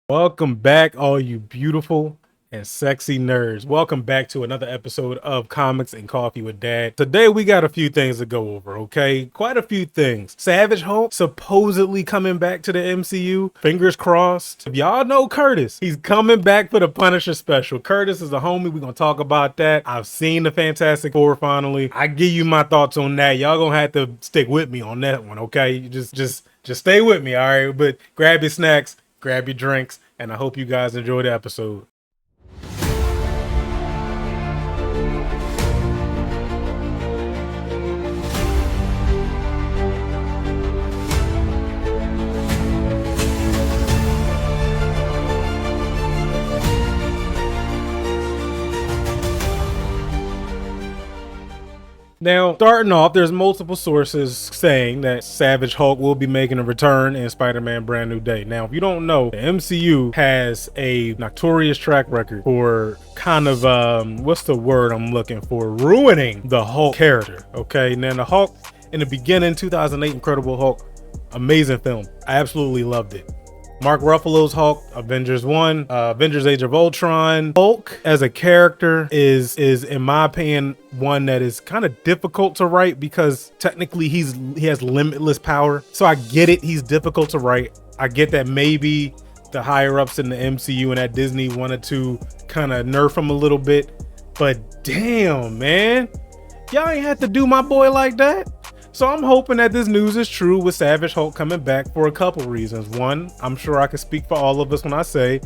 Welcome back, all you beautiful and sexy nerds. Welcome back to another episode of Comics and Coffee with Dad. Today we got a few things to go over, okay? Quite a few things. Savage Hulk supposedly coming back to the MCU. Fingers crossed. If y'all know Curtis, he's coming back for the Punisher special. Curtis is a homie. We're gonna talk about that. I've seen the Fantastic Four finally. I give you my thoughts on that. Y'all gonna have to stick with me on that one, okay? Just stay with me, all right? But grab your snacks, grab your drinks, and I hope you guys enjoy the episode. Now, starting off, there's multiple sources saying that Savage Hulk will be making a return in Spider-Man Brand New Day. Now, if you don't know, the MCU has a notorious track record for kind of, what's the word I'm looking for? Ruining the Hulk character, okay? Now, the Hulk, in the beginning, 2008 Incredible Hulk, amazing film. I absolutely loved it. Mark Ruffalo's Hulk, Avengers 1, Avengers Age of Ultron. Hulk as a character is in my opinion one that is kind of difficult to write because technically he has limitless power. So I get it, he's difficult to write. I get that maybe the higher ups in the MCU and at Disney wanted to kind of nerf him a little bit, but damn, man, y'all ain't have to do my boy like that. So I'm hoping that this news is true with Savage Hulk coming back for a couple reasons. One, I'm sure I can speak for all of us when I say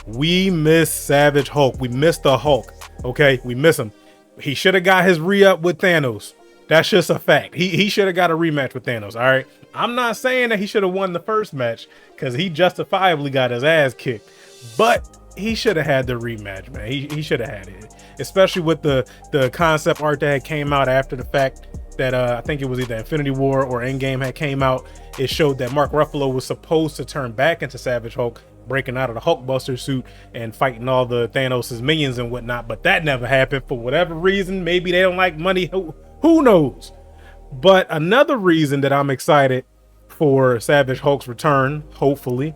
we miss Savage Hulk. We miss the Hulk, okay? We miss him. He should have got his re-up with Thanos. That's just a fact. He should have got a rematch with Thanos, all right? I'm not saying that he should have won the first match because he justifiably got his ass kicked, but he should have had the rematch, man. He should have had it, especially with the concept art that came out after the fact. That I think it was either Infinity War or Endgame had came out. It showed that Mark Ruffalo was supposed to turn back into Savage Hulk, breaking out of the Hulkbuster suit and fighting all the Thanos' minions and whatnot, but that never happened for whatever reason. Maybe they don't like money, who knows? But another reason that I'm excited for Savage Hulk's return, hopefully,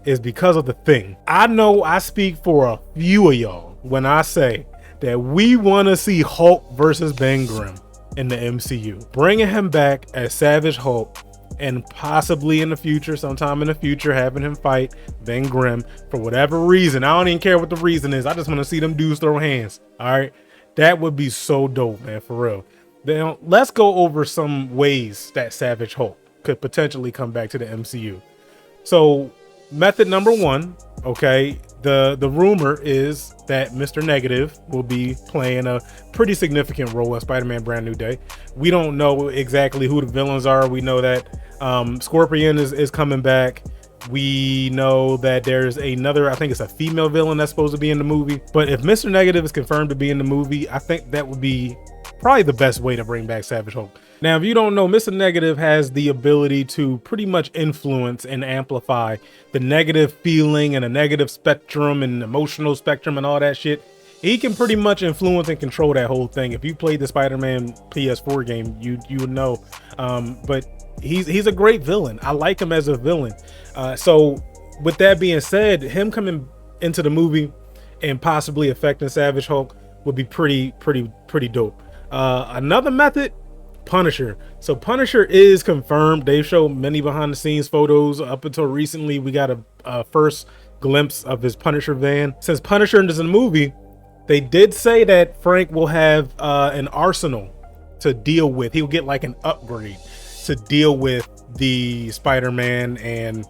is because of the Thing. I know I speak for a few of y'all when I say that we want to see Hulk versus Ben Grimm in the MCU. Bringing him back as Savage Hulk and possibly in the future, sometime in the future, having him fight Ben Grimm for whatever reason. I don't even care what the reason is. I just want to see them dudes throw hands. All right. That would be so dope, man, for real. Now, let's go over some ways that Savage Hulk could potentially come back to the MCU. So, method number one, okay, the rumor is that Mr. Negative will be playing a pretty significant role in Spider-Man Brand New Day. We don't know exactly who the villains are. We know that Scorpion is coming back. We know that there's another, I think it's a female villain that's supposed to be in the movie. But if Mr. Negative is confirmed to be in the movie, I think that would be probably the best way to bring back Savage Hulk. Now, if you don't know, Mr. Negative has the ability to pretty much influence and amplify the negative feeling and a negative spectrum and emotional spectrum and all that shit. He can pretty much influence and control that whole thing. If you played the Spider-Man PS4 game, you would know. But he's a great villain. I like him as a villain. So with that being said, him coming into the movie and possibly affecting Savage Hulk would be pretty dope. Another method, Punisher. So Punisher is confirmed. They've showed many behind the scenes photos. Up until recently, we got a first glimpse of his Punisher van. Since Punisher is in the movie, they did say that Frank will have an arsenal to deal with. He'll get like an upgrade to deal with the Spider-Man and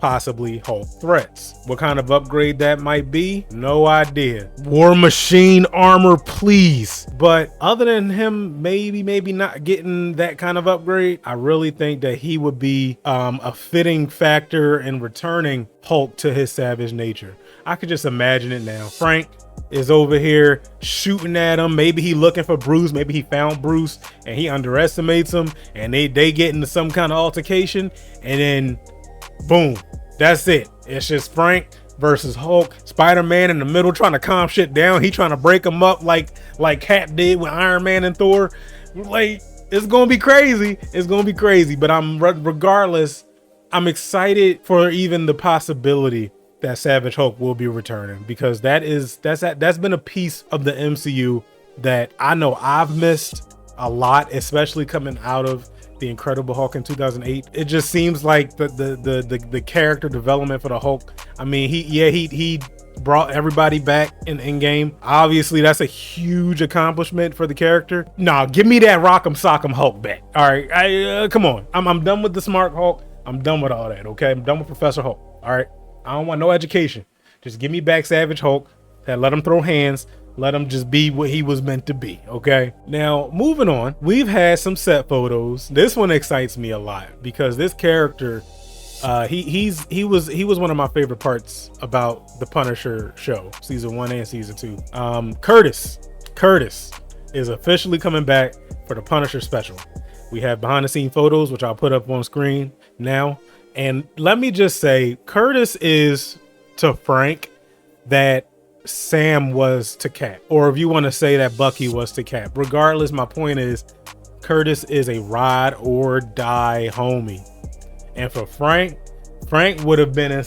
possibly Hulk threats. What kind of upgrade that might be? No idea. War Machine armor, please. But other than him maybe not getting that kind of upgrade, I really think that he would be a fitting factor in returning Hulk to his savage nature. I could just imagine it now. Frank is over here shooting at him. Maybe he looking for Bruce. Maybe he found Bruce and he underestimates him and they get into some kind of altercation and then boom, that's it. It's just Frank versus Hulk. Spider-Man in the middle trying to calm shit down. He trying to break him up like Cap did with Iron Man and Thor. Like, it's gonna be crazy. It's gonna be crazy. But regardless, I'm excited for even the possibility that Savage Hulk will be returning, because that's been a piece of the MCU that I know I've missed a lot, especially coming out of the Incredible Hulk in 2008. It just seems like the character development for the Hulk. I mean, he brought everybody back in Endgame. Obviously, that's a huge accomplishment for the character. Nah, give me that Rock'em Sock'em Hulk back. All right, come on. I'm done with the Smart Hulk. I'm done with all that. Okay, I'm done with Professor Hulk. All right, I don't want no education. Just give me back Savage Hulk. And let him throw hands. Let him just be what he was meant to be. Okay. Now, moving on, we've had some set photos. This one excites me a lot because this character, he was one of my favorite parts about the Punisher show, season 1 and season 2. Curtis is officially coming back for the Punisher special. We have behind the scene photos, which I'll put up on screen now. And let me just say, Curtis is to Frank that Sam was to Cap, or if you want to say that Bucky was to Cap. Regardless, my point is Curtis is a ride or die homie. And for Frank would have been in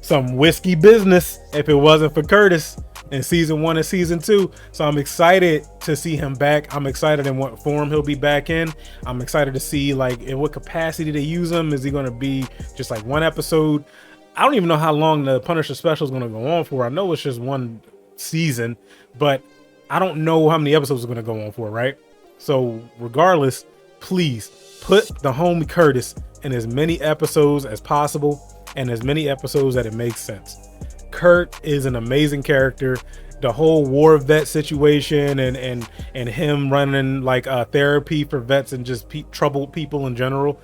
some whiskey business if it wasn't for Curtis in season 1 and season 2. So I'm excited to see him back. I'm excited in what form he'll be back in. I'm excited to see like in what capacity they use him. Is he going to be just like one episode? I don't even know how long the Punisher special is going to go on for. I know it's just one season, but I don't know how many episodes are going to go on for, right? So regardless, please put the homie Curtis in as many episodes as possible and as many episodes that it makes sense. Kurt is an amazing character. The whole war vet situation and him running like therapy for vets and just troubled people in general.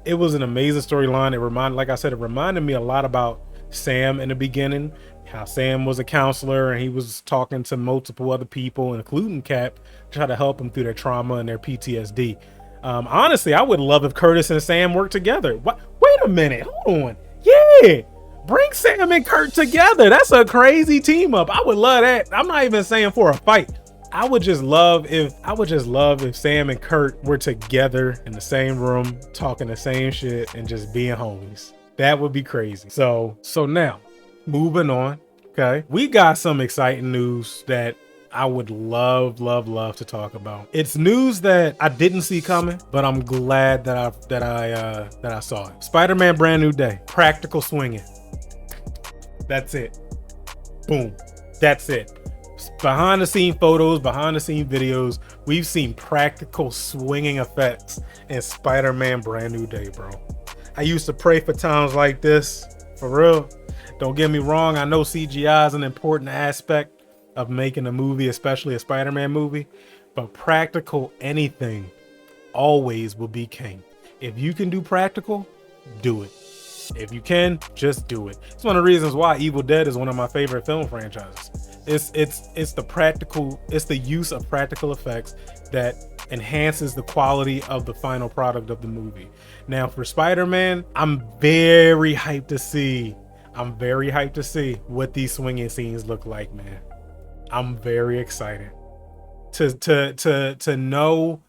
It was an amazing storyline. It reminded me a lot about Sam in the beginning, how Sam was a counselor and he was talking to multiple other people, including Cap, to try to help him through their trauma and their PTSD. Honestly, I would love if Curtis and Sam worked together. What? Wait a minute. Hold on. Yeah. Bring Sam and Kurt together. That's a crazy team up. I would love that. I'm not even saying for a fight. I would just love if Sam and Kurt were together in the same room, talking the same shit and just being homies. That would be crazy. So now, moving on. Okay, we got some exciting news that I would love to talk about. It's news that I didn't see coming, but I'm glad that I saw it. Spider-Man Brand New Day, practical swinging. That's it. Boom. That's it. Behind the scene photos, behind the scene videos, we've seen practical swinging effects in Spider-Man Brand New Day, bro. I used to pray for times like this, for real. Don't get me wrong, I know CGI is an important aspect of making a movie, especially a Spider-Man movie, but practical anything always will be king. If you can do practical, do it. If you can, just do it. It's one of the reasons why Evil Dead is one of my favorite film franchises. It's the use of practical effects that enhances the quality of the final product of the movie. Now for Spider-Man, I'm very hyped to see what these swinging scenes look like, man. I'm very excited to know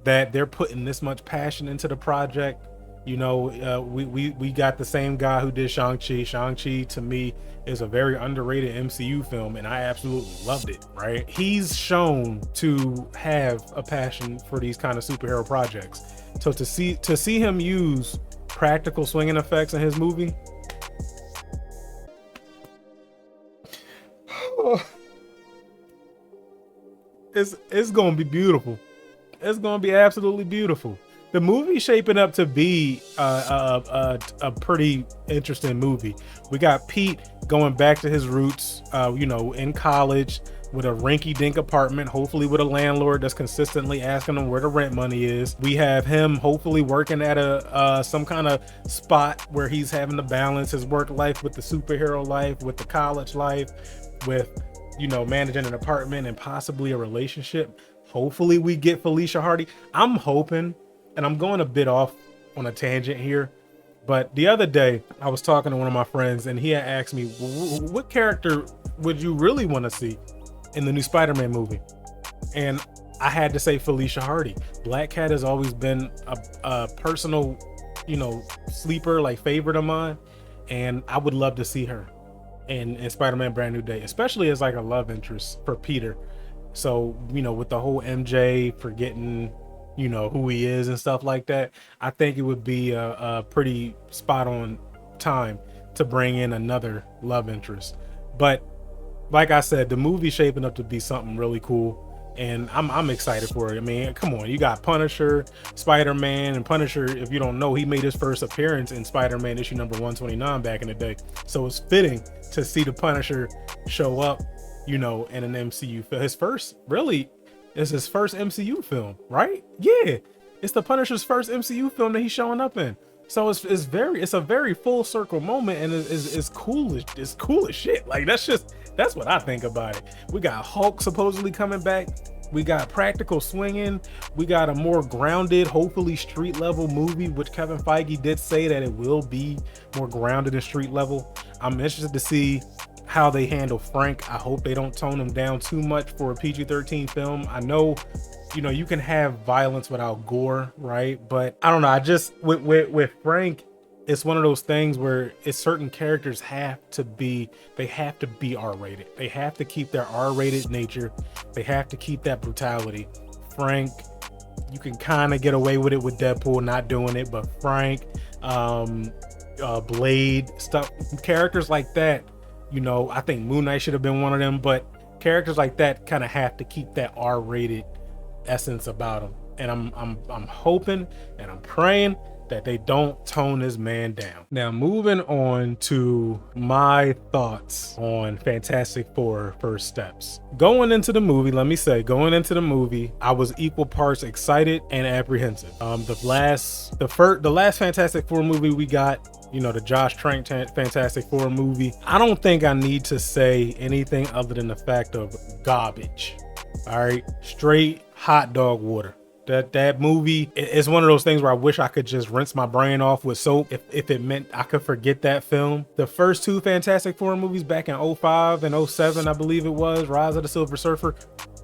that they're putting this much passion into the project. You know, we got the same guy who did Shang-Chi. Shang-Chi, to me, is a very underrated MCU film, and I absolutely loved it, right? He's shown to have a passion for these kind of superhero projects. So to see him use practical swinging effects in his movie, it's gonna be beautiful. It's gonna be absolutely beautiful. The movie's shaping up to be a pretty interesting movie. We got Pete going back to his roots, in college with a rinky-dink apartment, hopefully with a landlord that's consistently asking him where the rent money is. We have him hopefully working at some kind of spot where he's having to balance his work life with the superhero life, with the college life, with managing an apartment and possibly a relationship. Hopefully we get Felicia Hardy. I'm hoping. And I'm going a bit off on a tangent here, but the other day I was talking to one of my friends and he had asked me, what character would you really want to see in the new Spider-Man movie? And I had to say Felicia Hardy. Black Cat has always been a personal, sleeper, like favorite of mine. And I would love to see her. in Spider-Man Brand New Day, especially as like a love interest for Peter. So, with the whole MJ forgetting, who he is and stuff like that, I think it would be a pretty spot on time to bring in another love interest. But like I said, the movie's shaping up to be something really cool, and I'm excited for it. I mean, come on, you got Punisher, Spider-Man, and Punisher, if you don't know, he made his first appearance in Spider-Man issue number 129 back in the day. So it's fitting to see the Punisher show up, in an MCU film. His first MCU film, right? Yeah, it's the Punisher's first MCU film that he's showing up in. So it's a very full circle moment, and it's cool as shit. Like that's what I think about it. We got Hulk supposedly coming back. We got practical swinging. We got a more grounded, hopefully street level movie, which Kevin Feige did say that it will be more grounded and street level. I'm interested to see how they handle Frank. I hope they don't tone him down too much for a PG-13 film. I know, you can have violence without gore, right? But I don't know. I just with Frank, it's one of those things where it's certain characters have to be R-rated. They have to keep their R-rated nature. They have to keep that brutality. Frank, you can kind of get away with it with Deadpool not doing it, but Frank, Blade, stuff, characters like that, I think Moon Knight should have been one of them, but characters like that kind of have to keep that R-rated essence about them. And I'm hoping and I'm praying that they don't tone this man down. Now, moving on to my thoughts on Fantastic Four First Steps. Going into the movie, I was equal parts excited and apprehensive. The last Fantastic Four movie we got, the Josh Trank Fantastic Four movie, I don't think I need to say anything other than the fact of garbage. All right, straight hot dog water. That movie is one of those things where I wish I could just rinse my brain off with soap if it meant I could forget that film. The first two Fantastic Four movies back in 05 and 07, I believe it was, Rise of the Silver Surfer,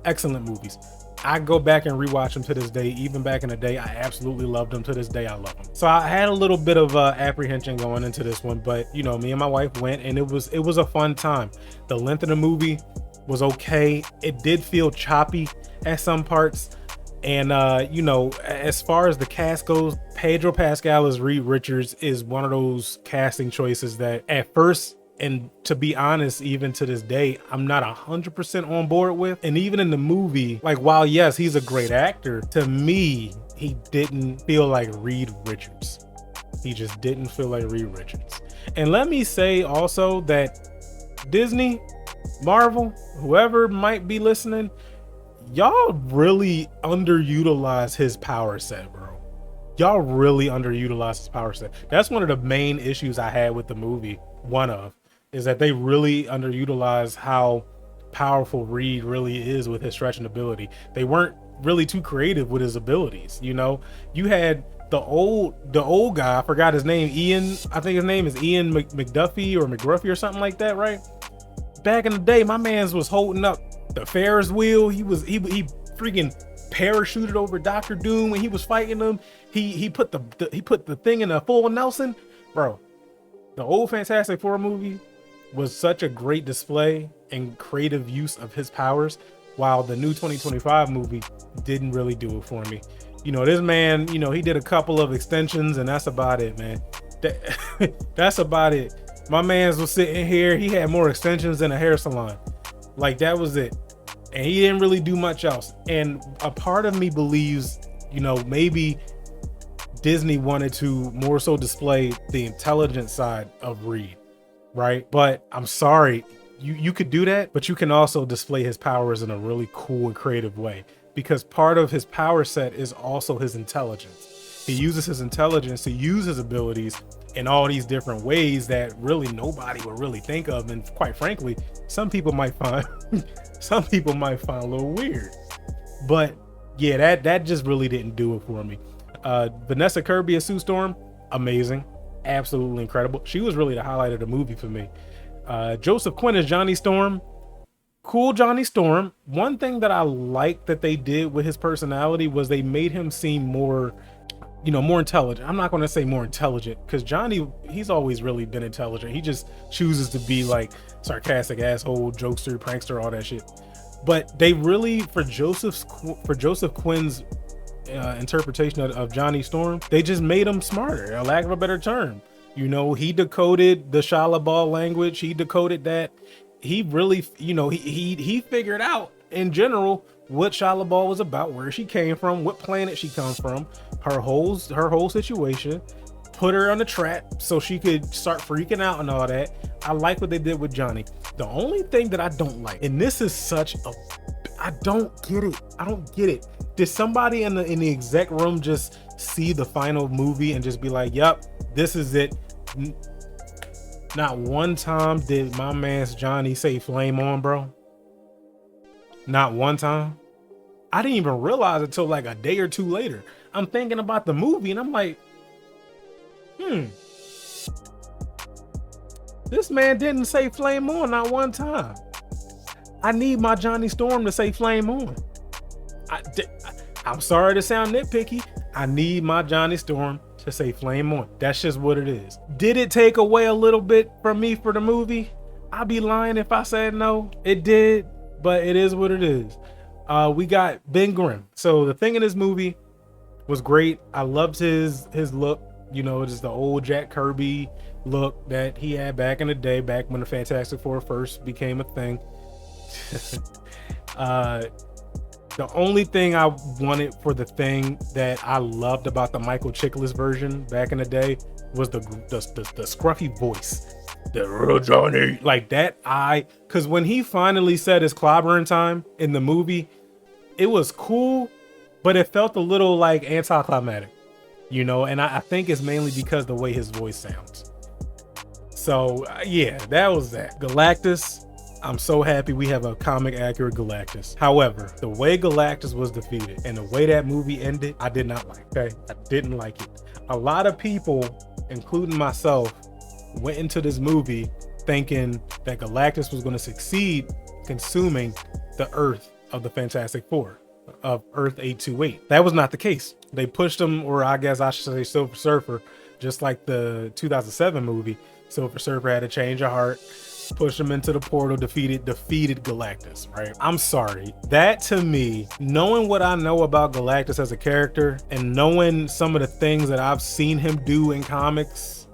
excellent movies. I go back and rewatch them to this day. Even back in the day, I absolutely loved them. To this day, I love them. So I had a little bit of apprehension going into this one, but me and my wife went, and it was a fun time. The length of the movie was okay. It did feel choppy at some parts. And as far as the cast goes, Pedro Pascal as Reed Richards is one of those casting choices that at first, and to be honest, even to this day, I'm not 100% on board with. And even in the movie, like, while yes, he's a great actor, to me, he didn't feel like Reed Richards. He just didn't feel like Reed Richards. And let me say also that Disney, Marvel, whoever might be listening, y'all really underutilize his power set, bro. Y'all really underutilize his power set. That's one of the main issues I had with the movie. One of is that they really underutilize how powerful Reed really is with his stretching ability. They weren't really too creative with his abilities. You had the old guy, I forgot his name, Ian. I think his name is Ian McDuffie or McGruffy or something like that, right? Back in the day, my man's was holding up the Ferris wheel. He freaking parachuted over Doctor Doom when he was fighting him. He put the thing in a full Nelson, bro. The old Fantastic Four movie was such a great display and creative use of his powers, while the new 2025 movie didn't really do it for me. This man, he did a couple of extensions, and that's about it, man. That's about it. My man's was sitting here, he had more extensions than a hair salon. Like, that was it. And he didn't really do much else. And a part of me believes, maybe Disney wanted to more so display the intelligent side of Reed, right? But I'm sorry, you could do that, but you can also display his powers in a really cool and creative way, because part of his power set is also his intelligence. He uses his intelligence to use his abilities in all these different ways that really nobody would really think of, and quite frankly, some people might find a little weird. But yeah, that just really didn't do it for me. Vanessa Kirby as Sue Storm, amazing, absolutely incredible. She was really the highlight of the movie for me. Joseph Quinn as Johnny Storm, cool Johnny Storm. One thing that I liked that they did with his personality was they made him seem more more intelligent. I'm not going to say more intelligent because Johnny, he's always really been intelligent. He just chooses to be like sarcastic asshole, jokester, prankster, all that shit. But they really, for Joseph Quinn's interpretation of Johnny Storm, they just made him smarter, a lack of a better term. He decoded the Shia LaBeouf language. He decoded that. He really, he figured out in general what Shia LaBeouf was about, where she came from, what planet she comes from, her whole situation, put her on the trap so she could start freaking out and all that. I like what they did with Johnny. The only thing that I don't like, and this is I don't get it. Did somebody in the exec room just see the final movie and just be like, yep, this is it? Not one time did my man's Johnny say flame on, bro. Not one time. I didn't even realize it until like a day or two later. I'm thinking about the movie and I'm like, this man didn't say flame on not one time. I need my Johnny Storm to say flame on. I'm sorry to sound nitpicky. I need my Johnny Storm to say flame on. That's just what it is. Did it take away a little bit from me for the movie? I'd be lying if I said no. It did, but it is what it is. We got Ben Grimm. So the thing in this movie was great. I loved his look. Just the old Jack Kirby look that he had back in the day, back when the Fantastic Four first became a thing. The only thing I wanted for the thing that I loved about the Michael Chiklis version back in the day was the scruffy voice. The real Johnny. Like that because when he finally said his clobbering time in the movie, it was cool, but it felt a little like anticlimactic, and I think it's mainly because the way his voice sounds. So yeah, that was that. Galactus. I'm so happy we have a comic accurate Galactus. However, the way Galactus was defeated and the way that movie ended, I did not like. Okay, I didn't like it. A lot of people, including myself, went into this movie thinking that Galactus was going to succeed consuming the Earth of the Fantastic Four, of Earth 828. That was not the case. They pushed him, or I guess I should say Silver Surfer, just like the 2007 movie. Silver Surfer had a change of heart, pushed him into the portal, defeated Galactus, right? I'm sorry. That to me, knowing what I know about Galactus as a character and knowing some of the things that I've seen him do in comics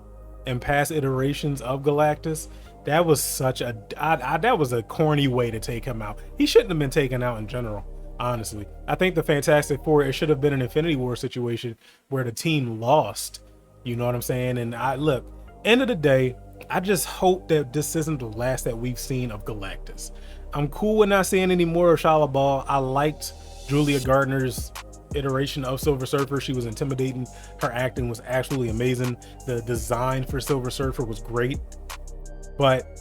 and past iterations of Galactus, that was that was a corny way to take him out. He shouldn't have been taken out in general, honestly. I think the Fantastic Four, it should have been an Infinity War situation where the team lost. You know what I'm saying? And look, end of the day, I just hope that this isn't the last that we've seen of Galactus. I'm cool with not seeing any more of Shia LaBeouf. I liked Julia Gardner's iteration of Silver Surfer. She was intimidating. Her acting was absolutely amazing. The design for Silver Surfer was great. But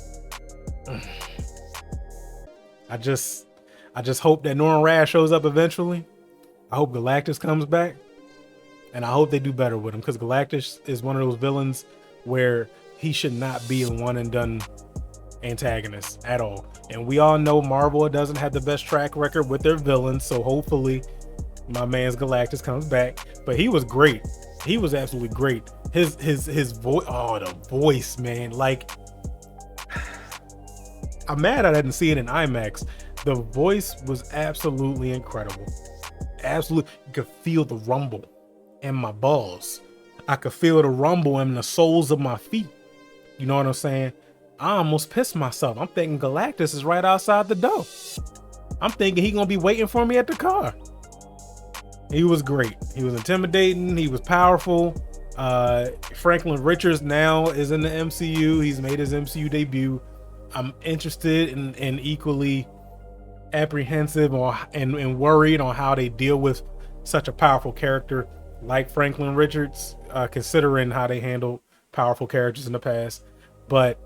I just hope that Norman Rad shows up eventually. I hope Galactus comes back. And I hope they do better with him, because Galactus is one of those villains where he should not be a one and done antagonist at all. And we all know Marvel doesn't have the best track record with their villains, so hopefully my man's Galactus comes back. But he was great. He was absolutely great. His voice, the voice, man. Like, I'm mad I didn't see it in IMAX. The voice was absolutely incredible. Absolutely, you could feel the rumble in my balls. I could feel the rumble in the soles of my feet. You know what I'm saying? I almost pissed myself. I'm thinking Galactus is right outside the door. I'm thinking he gonna be waiting for me at the car. He was great. He was intimidating. He was powerful. Franklin Richards now is in the MCU. He's made his MCU debut. I'm interested and equally apprehensive and worried on how they deal with such a powerful character like Franklin Richards, considering how they handled powerful characters in the past. But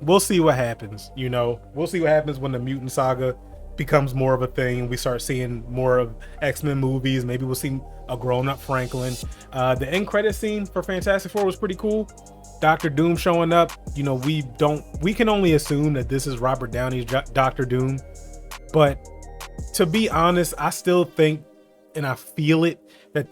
we'll see what happens. We'll see what happens when the mutant saga becomes more of a thing. We start seeing more of X-Men movies. Maybe we'll see a grown-up Franklin. The end credit scene for Fantastic Four was pretty cool. Dr. Doom showing up. We can only assume that this is Robert Downey's Dr. Doom. But to be honest, I still think, and I feel it, that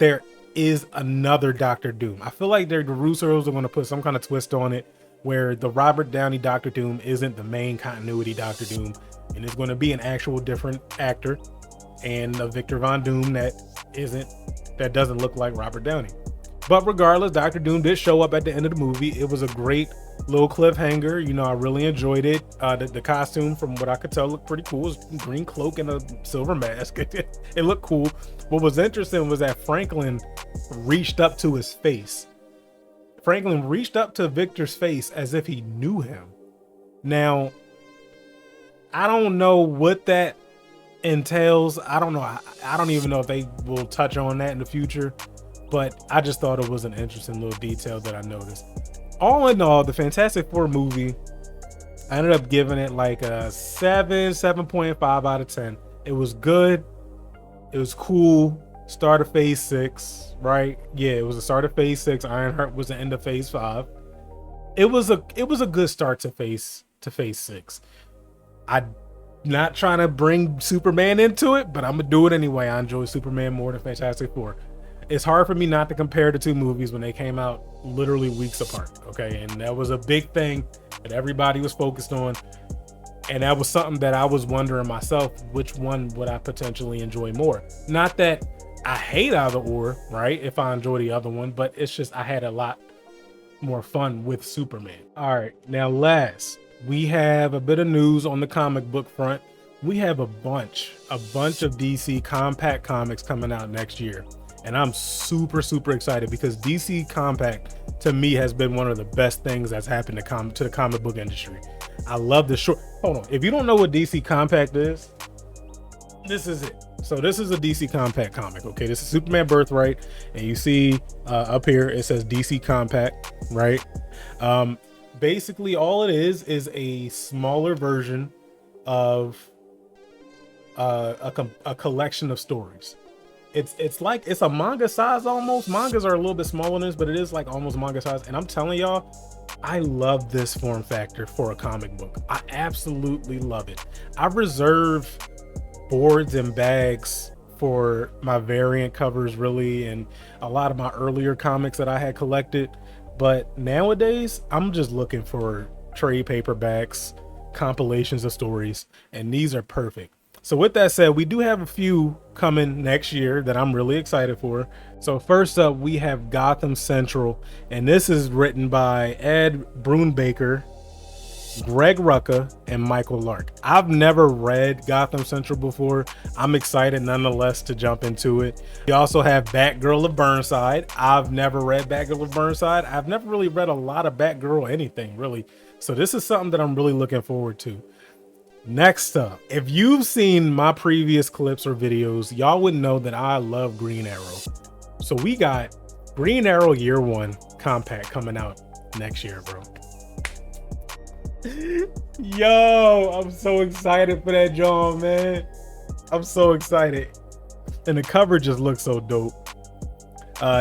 is another Doctor Doom. I feel like the Russos are going to put some kind of twist on it where the Robert Downey Doctor Doom isn't the main continuity Doctor Doom, and it's going to be an actual different actor, and a Victor Von Doom that doesn't look like Robert Downey. But regardless, Doctor Doom did show up at the end of the movie. It was a great little cliffhanger. You know, I really enjoyed it. The costume, from what I could tell, looked pretty cool. It was a green cloak and a silver mask. It looked cool. What was interesting was that Franklin reached up to his face. Franklin reached up to Victor's face as if he knew him. Now, I don't know what that entails. I don't know. I don't even know if they will touch on that in the future. But I just thought it was an interesting little detail that I noticed. All in all, the Fantastic Four movie, I ended up giving it like a 7.5 out of 10. It was good. It was cool. Start of phase 6, right? Yeah, it was the start of phase 6. Ironheart was the end of phase 5. It was a good start to phase 6. I'm not trying to bring Superman into it, but I'm gonna do it anyway. I enjoy Superman more than Fantastic Four. It's hard for me not to compare the two movies when they came out literally weeks apart, okay? And that was a big thing that everybody was focused on. And that was something that I was wondering myself, which one would I potentially enjoy more? Not that I hate either or, right? If I enjoy the other one, but it's just I had a lot more fun with Superman. All right, now last, we have a bit of news on the comic book front. We have a bunch of DC compact comics coming out next year. And I'm super excited because DC Compact to me has been one of the best things that's happened to the comic book industry. I love the short. Hold on. If you don't know what DC Compact is, this is it. So this is a DC Compact comic. Okay, this is Superman Birthright, and you see up here it says DC Compact, right? Basically, all it is a smaller version of a collection of stories. It's like it's a manga size almost. Mangas are a little bit smaller than this, but it is like almost manga size. And I'm telling y'all, I love this form factor for a comic book. I absolutely love it. I reserve boards and bags for my variant covers, really, and a lot of my earlier comics that I had collected. But nowadays, I'm just looking for trade paperbacks, compilations of stories, and these are perfect. So with that said, we do have a few coming next year that I'm really excited for. So first up, we have Gotham Central, and this is written by Ed Brubaker, Greg Rucka, and Michael Lark. I've never read Gotham Central before. I'm excited nonetheless to jump into it. We also have Batgirl of Burnside. I've never read Batgirl of Burnside. I've never really read a lot of Batgirl anything, really. So this is something that I'm really looking forward to. Next up, if you've seen my previous clips or videos, y'all would know that I love Green Arrow. So we got Green Arrow Year One Compact coming out next year, bro. Yo, I'm so excited for that, John, man. I'm so excited. And the cover just looks so dope.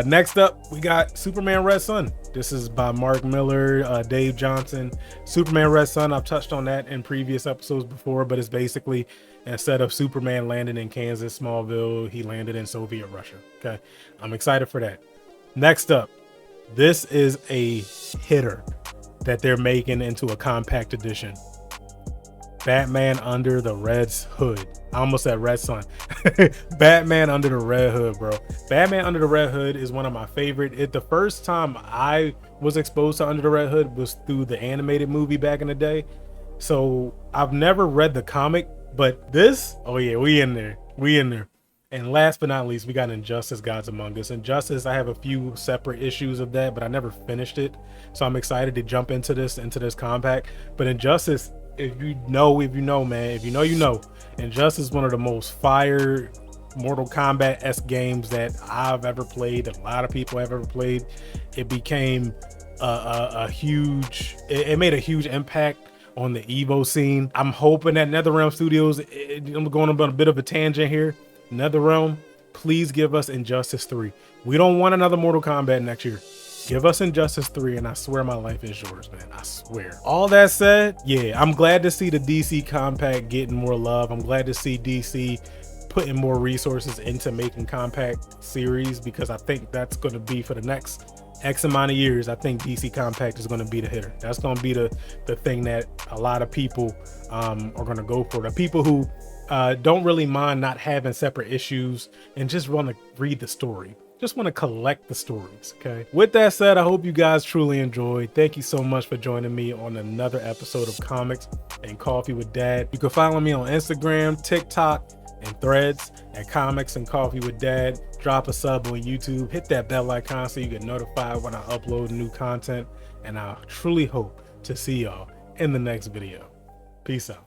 Next up, we got Superman Red Sun. This is by Mark Miller, Dave Johnson. Superman Red Sun, I've touched on that in previous episodes before, but it's basically instead of Superman landing in Kansas, Smallville, he landed in Soviet Russia. Okay, I'm excited for that. Next up, this is a hitter that they're making into a compact edition. Batman Under the Red's Hood. I almost said Red Sun. Batman Under the Red Hood, bro. Batman Under the Red Hood is one of my favorite. The first time I was exposed to Under the Red Hood was through the animated movie back in the day. So I've never read the comic, but this, oh yeah, we in there. And last but not least, we got Injustice Gods Among Us. Injustice, I have a few separate issues of that, but I never finished it. So I'm excited to jump into this compact. But Injustice, if you know, man, if you know, Injustice is one of the most fire Mortal Kombat-esque games that I've ever played, a lot of people have ever played. It became a huge, it made a huge impact on the Evo scene. I'm hoping that NetherRealm Studios, I'm going on a bit of a tangent here. NetherRealm, please give us Injustice 3. We don't want another Mortal Kombat next year. Give us Injustice 3 and I swear my life is yours, man. I swear. All that said, yeah, I'm glad to see the DC Compact getting more love. I'm glad to see DC putting more resources into making compact series, because I think that's going to be for the next X amount of years. I think DC Compact is going to be the hitter. That's going to be the thing that a lot of people are going to go for. The people who don't really mind not having separate issues and just want to read the story, just want to collect the stories. Okay, with that said, I hope you guys truly enjoyed. Thank you so much for joining me on another episode of Comics and Coffee with Dad. You can follow me on Instagram, TikTok, and Threads at Comics and Coffee with Dad. Drop a sub on YouTube, hit that bell icon so you get notified when I upload new content, and I truly hope to see y'all in the next video. Peace out.